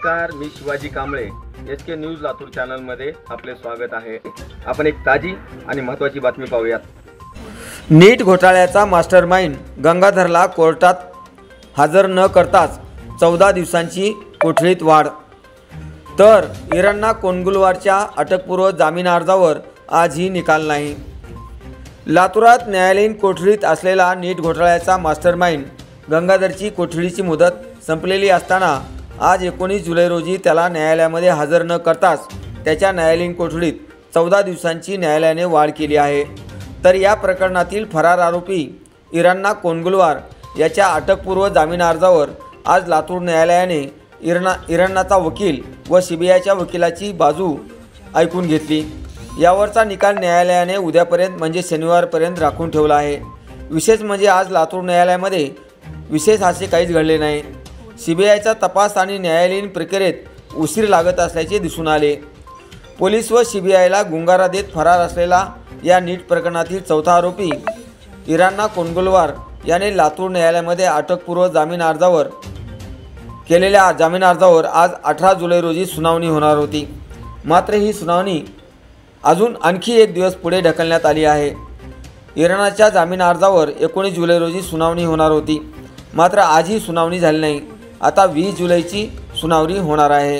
नमस्कार, मी Shivaji Kamble, SK news Latur चॅनलमध्ये आपले स्वागत आहे। आपण एक ताजी आणि महत्त्वाची बातमी पाहूयात। नीट घोटाळ्याचा मास्टरमाइंड गंगाधरला कोर्टात हजर न करताच 14 दिवसांची कोठडीत वाढ। तर इराणा कोंडगुलवारच्या अटकपूर्व जामीन अर्जावर आजही निकाल नाही। लातूरात न्यायालयीन कोठडीत असलेला नीट घोटाळ्याचा मास्टरमाइंड गंगाधरची कोठडीची मुदत संपलेली असताना आज 19 जुलै रोजी त्याला न्यायालयामध्ये हजर न करताच त्याच्या न्यायालयीन कोठडीत 14 दिवसांची न्यायालयाने वाढ केली आहे। तर या प्रकरणातील फरार आरोपी इराणा कोंडगुलवार याच्या अटकपूर्व जामीन अर्जावर आज लातूर न्यायालयाने इराणाचा वकील व CBIच्या वकिलाची बाजू ऐकून घेतली। यावरचा निकाल न्यायालयाने उद्यापर्यंत म्हणजे शनिवारपर्यंत राखून ठेवला आहे। विशेष म्हणजे आज लातूर न्यायालयामध्ये विशेष असे काहीच घडले नाही। CBIचा तपास आणि न्यायालयीन प्रक्रियेत उशीर लागत असल्याचे दिसून आले। पोलीस व CBIला गुंगारा देत फरार असलेला या नीट प्रकरणातील चौथा आरोपी इराणा कोंडगुलवार याने लातूर न्यायालयामध्ये अटकपूर्व जामीन अर्जावर केलेल्या जामीन अर्जावर आज 18 जुलै रोजी सुनावणी होणार होती। मात्र ही सुनावणी अजून आणखी एक दिवस पुढे ढकलण्यात आली आहे। इराणाच्या जामीन अर्जावर 19 जुलै रोजी सुनावणी होणार होती, मात्र आजही सुनावणी झाली नाही। आता 20 जुलैची सुनावणी होणार आहे।